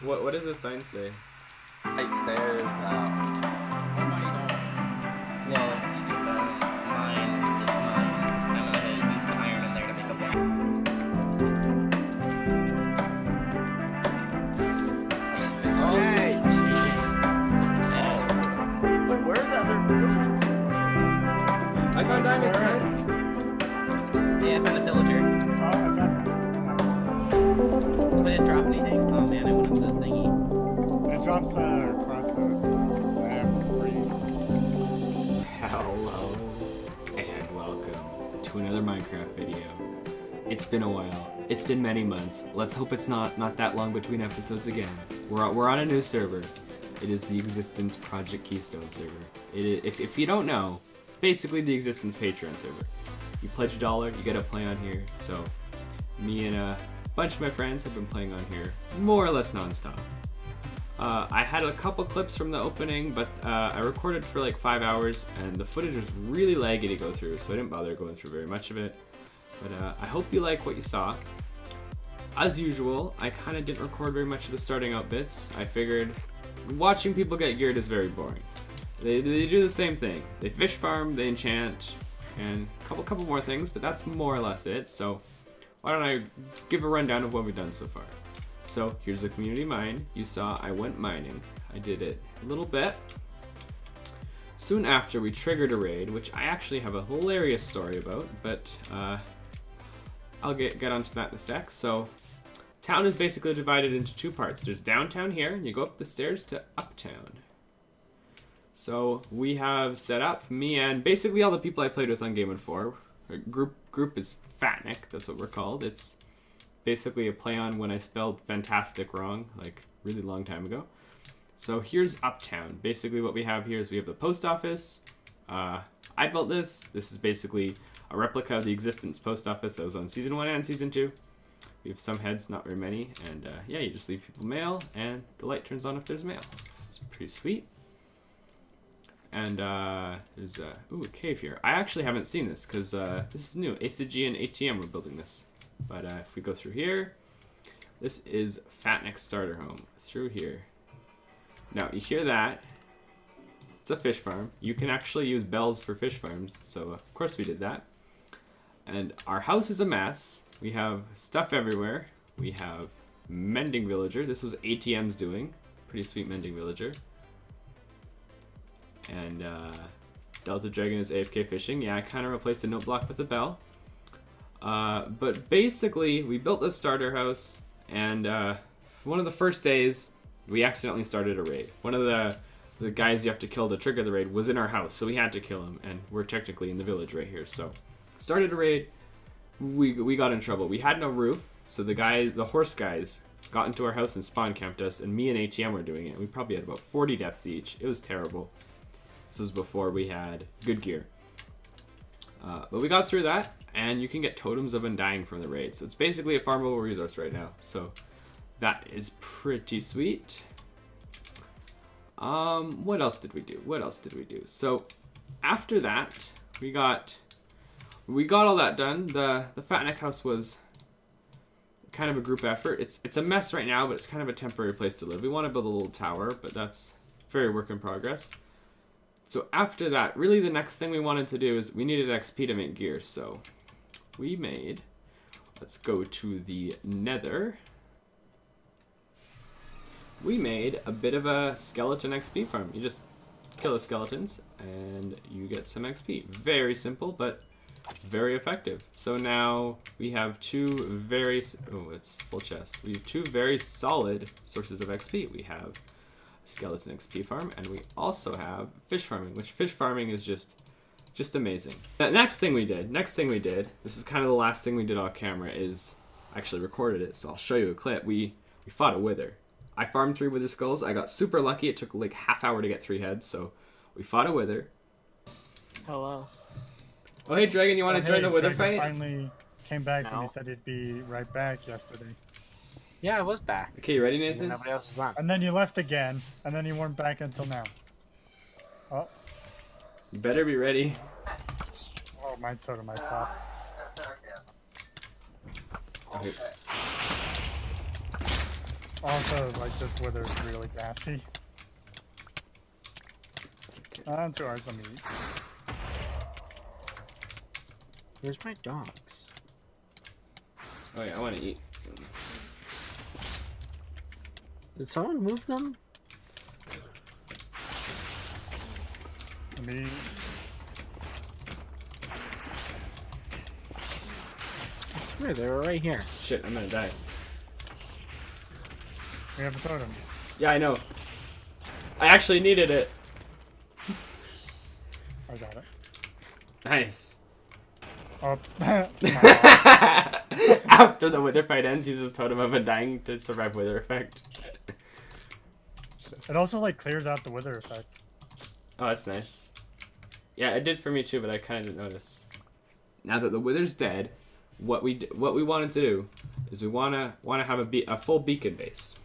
What does the sign say? Height stairs. Oh no, you don't. Well, you get mine. It's mine. I'm gonna use the iron in there to make a block. Okay. Oh. Wait, where's the other villager? I found diamonds, guys. Yeah, I found a villager. Oh, I found But it didn't drop anything. Oh man, I went into the thingy. it. It drops a crossbow. I have free. Hello and welcome to another Minecraft video. It's been a while. It's been many months. Let's hope it's not that long between episodes again. We're on a new server. It is the Existence Project Keystone server. If you don't know, it's basically the Existence Patreon server. You pledge $1, you get to play on here. So me and a bunch of my friends have been playing on here more or less nonstop. I had a couple clips from the opening, but I recorded for like 5 hours, and the footage was really laggy to go through, so I didn't bother going through very much of it. But I hope you like what you saw. As usual, I kind of didn't record very much of the starting out bits. I figured watching people get geared is very boring. They do the same thing. They fish farm, they enchant, and a couple more things, but that's more or less it. So why don't I give a rundown of what we've done so far. So here's the community mine. You saw I went mining. I did it a little bit. Soon after, we triggered a raid, which I actually have a hilarious story about, but I'll get onto that in a sec. So town is basically divided into two parts. There's downtown here, and you go up the stairs to uptown. So we have set up, me and basically all the people I played with on Game of 4. Group is Fatnik, that's what we're called. It's basically a play on when I spelled fantastic wrong, like really long time ago. So here's uptown. Basically what we have here is we have the post office. I built this. This is basically a replica of the Existence post office that was on Season 1 and Season 2. We have some heads, not very many, and yeah, you just leave people mail, and the light turns on if there's mail. It's pretty sweet. And there's a cave here. I actually haven't seen this because this is new. ACG and ATM were building this. But if we go through here, this is Fatnik's starter home. Through here. Now, you hear that. It's a fish farm. You can actually use bells for fish farms, so of course we did that. And our house is a mess. We have stuff everywhere. We have mending villager. This was ATM's doing. Pretty sweet mending villager. And Delta Dragon is AFK fishing. Yeah, I kind of replaced the note block with a bell. But basically, we built this starter house, and one of the first days, we accidentally started a raid. One of the guys you have to kill to trigger the raid was in our house, so we had to kill him, and we're technically in the village right here. So, started a raid, we got in trouble. We had no roof, so the horse guys got into our house and spawn camped us, and me and ATM were doing it. We probably had about 40 deaths each. It was terrible. This was before we had good gear. But we got through that, and you can get totems of undying from the raid. So it's basically a farmable resource right now. So that is pretty sweet. What else did we do? So after that, we got all that done. The Fatnik house was kind of a group effort. It's a mess right now, but it's kind of a temporary place to live. We want to build a little tower, but that's very work in progress. So after that, really the next thing we wanted to do is we needed XP to make gear. So we made, let's go to the Nether. We made a bit of a skeleton XP farm. You just kill the skeletons and you get some XP. Very simple, but very effective. So now we have it's full chest. We have two very solid sources of XP. We have skeleton XP farm, and we also have fish farming, which fish farming is just amazing. The next thing we did, this is kind of the last thing we did off camera, is I actually recorded it, so I'll show you a clip. We fought a wither. I farmed 3 wither skulls. I got super lucky. It took like half hour to get 3 heads, so we fought a wither. Hello. Oh hey Dragon, you want to join the wither Dragon fight? Finally came back and No. he said he'd be right back yesterday. Yeah, I was back. Okay, you ready, Nathan? Nobody else is on. And then you left again, and then you weren't back until now. Oh, You better be ready. oh, my totem, I thought. Okay. Also, like, this wither is really gassy. 2 hours, let me eat. Where's my dogs? Oh yeah, I want to eat. Did someone move them? Let me eat. I swear they were right here. Shit, I'm gonna die. We have a totem. Yeah, I know. I actually needed it. I got it. Nice. Oh, After the wither fight ends, uses Totem of Undying to survive wither effect. it also, like, clears out the wither effect. Oh, that's nice. Yeah, it did for me too, but I kind of didn't notice. Now that the wither's dead, what we wanted to do is we wanna have a full beacon base.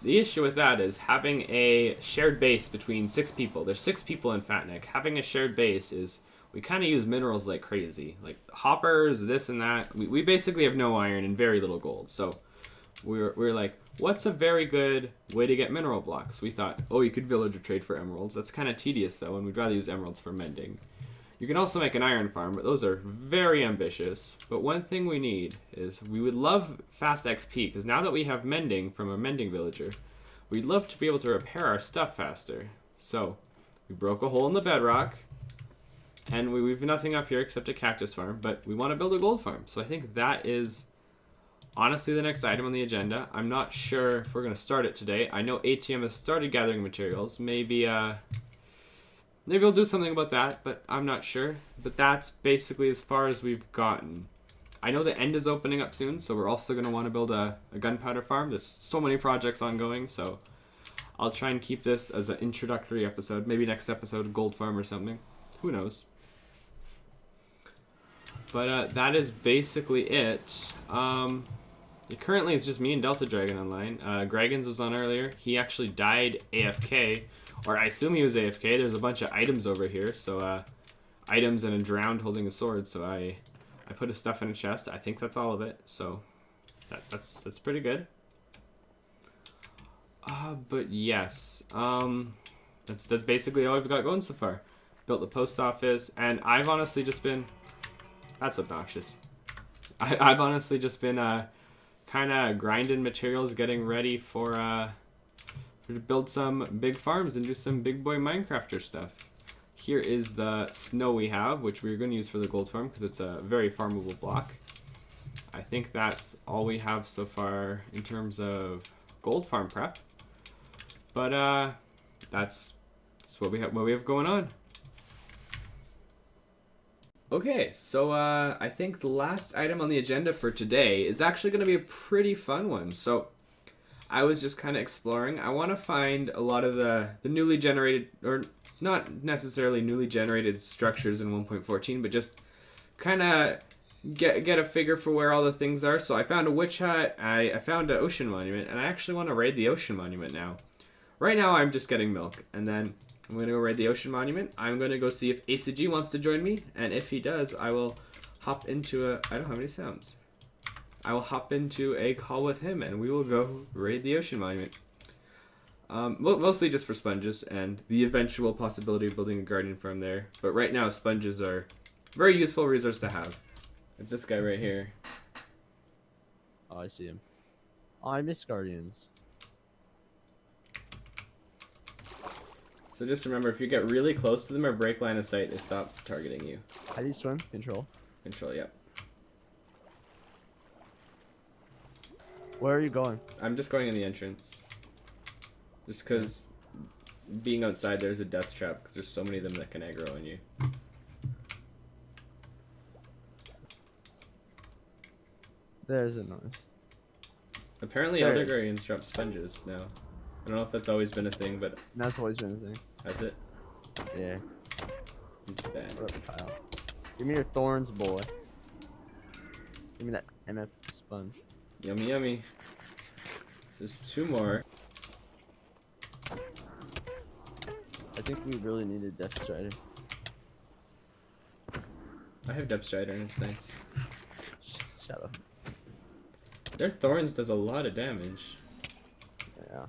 The issue with that is having a shared base between 6 people. There's 6 people in Fatneck. Having a shared base is, we kind of use minerals like crazy. Like hoppers, this and that. We basically have no iron and very little gold. So we're like, what's a very good way to get mineral blocks? We thought, oh, you could villager trade for emeralds. That's kind of tedious though, and we'd rather use emeralds for mending. You can also make an iron farm, but those are very ambitious. But one thing we need is, we would love fast XP, because now that we have mending from a mending villager, we'd love to be able to repair our stuff faster. So, we broke a hole in the bedrock, and we've nothing up here except a cactus farm, but we want to build a gold farm. So I think that is honestly the next item on the agenda. I'm not sure if we're going to start it today. I know ATM has started gathering materials. Maybe we'll do something about that, but I'm not sure. But that's basically as far as we've gotten. I know the end is opening up soon, so we're also going to want to build a gunpowder farm. There's so many projects ongoing, so I'll try and keep this as an introductory episode. Maybe next episode, a gold farm or something. Who knows? But that is basically it. Currently, it's just me and Delta Dragon online. Gragons was on earlier. He actually died AFK. Or I assume he was AFK. There's a bunch of items over here. So, items and a drowned holding a sword. So I put his stuff in a chest. I think that's all of it. So that's pretty good. But yes. That's basically all I've got going so far. Built the post office, and I've honestly just been... That's obnoxious. I've honestly just been kind of grinding materials, getting ready to build some big farms and do some big boy Minecrafter stuff. Here is the snow we have, which we're going to use for the gold farm because it's a very farmable block. I think that's all we have so far in terms of gold farm prep. But that's what we have going on. Okay, so I think the last item on the agenda for today is actually going to be a pretty fun one. So I was just kind of exploring. I want to find a lot of the newly generated, or not necessarily newly generated structures in 1.14, but just kind of get a figure for where all the things are. So I found a witch hut, I found an ocean monument, and I actually want to raid the ocean monument now. Right now I'm just getting milk, and then I'm going to go raid the ocean monument. I'm going to go see if ACG wants to join me, and if he does, I will hop into I don't have any sounds. I will hop into a call with him, and we will go raid the ocean monument. Mostly just for sponges, and the eventual possibility of building a guardian farm there. But right now, sponges are a very useful resource to have. It's this guy right here. Oh, I see him. Oh, I miss guardians. So just remember, if you get really close to them or break line of sight, they stop targeting you. How do you swim? Control. Control, yep. Where are you going? I'm just going in the entrance. Just because being outside, there's a death trap, because there's so many of them that can aggro on you. There's a noise. Apparently There other it is. guardians drop sponges now. I don't know if that's always been a thing, but That's always been a thing. has it? Yeah. It's bad. What up, Kyle? Give me your thorns, boy. Give me that MF sponge. Yummy, yummy. There's 2 more. I think we really need a Death Strider. I have Depth Strider and it's nice. Shut up. Their Thorns does a lot of damage. Yeah.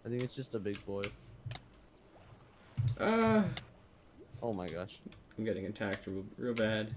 I think it's just a big boy. Ah, Oh my gosh. I'm getting attacked real bad.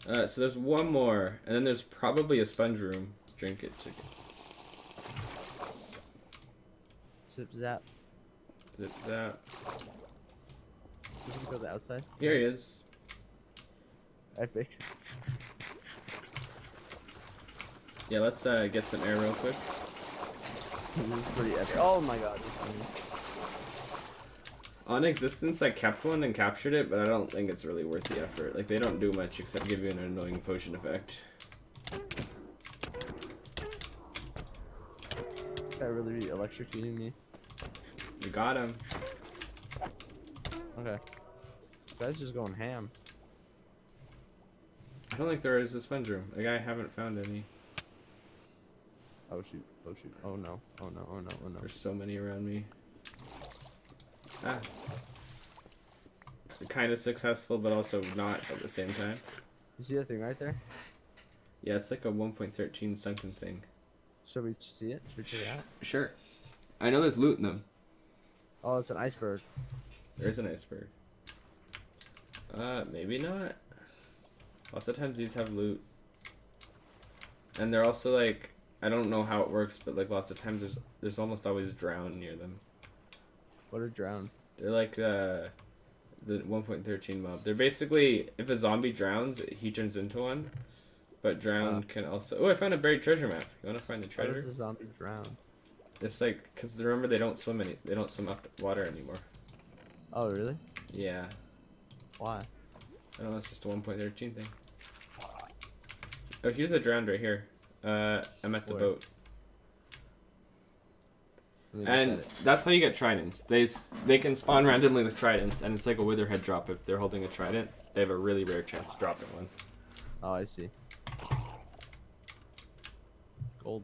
So there's one more, and then there's probably a sponge room. Drink it. Zip zap. Zip zap. You can go to the outside. Here he is. Epic. Yeah, let's get some air real quick. This is pretty epic. Oh my god, this thing. On Existence, I kept one and captured it, but I don't think it's really worth the effort. Like, they don't do much except give you an annoying potion effect. This guy really electrocuting me. You got him. Okay. This guy's just going ham. I don't think there is a sponge room. Like, I haven't found any. Oh shoot. Oh shoot. Oh no. Oh no. Oh no. Oh no. There's so many around me. Ah. Kind of successful, but also not at the same time. You see that thing right there? Yeah, it's like a 1.13 sunken thing. Should we see it? Should we check it out? Sure. I know there's loot in them. Oh, it's an iceberg. There's an iceberg. Maybe not. Lots of times these have loot. And they're also like, I don't know how it works, but like lots of times there's almost always drown near them. What a drown. They're like the 1.13 mob. They're basically, if a zombie drowns, he turns into one. But drown can also... Oh, I found a buried treasure map. You want to find the How treasure? does the zombie drown? It's like, because remember they don't swim they don't swim up water anymore. Oh, really? Yeah. Why? I don't know, it's just a 1.13 thing. Oh, here's a drowned right here. I'm at the Where? boat. Let me look And at it. that's how you get tridents. They can spawn randomly with tridents, and it's like a witherhead drop. If they're holding a trident, they have a really rare chance of dropping one. Oh, I see. Gold.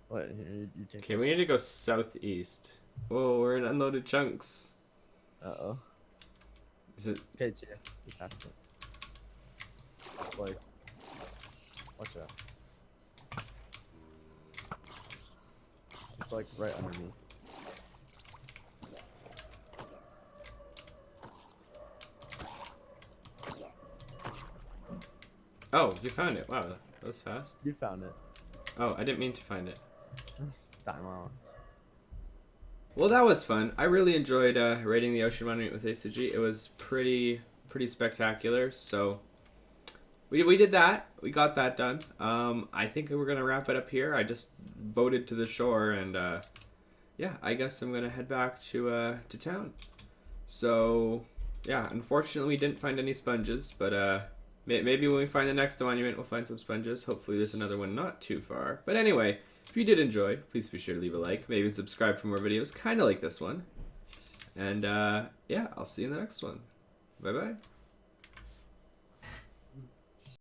What? Here, you take Okay, we need to go southeast. Whoa, we're in unloaded chunks. Uh-oh. Is it? Okay, it's here. You passed it. It's like... Watch out. It's like right underneath. Oh, you found it. Wow, that was fast. You found it. Oh, I didn't mean to find it. Diamonds. Well, that was fun. I really enjoyed raiding the ocean monument with ACG. It was pretty spectacular. So we did that. We got that done. I think we're gonna wrap it up here. I just boated to the shore, and yeah, I guess I'm gonna head back to town. So yeah, unfortunately we didn't find any sponges, but maybe when we find the next monument, we'll find some sponges. Hopefully there's another one not too far. But anyway, if you did enjoy, please be sure to leave a like. Maybe subscribe for more videos kind of like this one. And yeah, I'll see you in the next one. Bye-bye.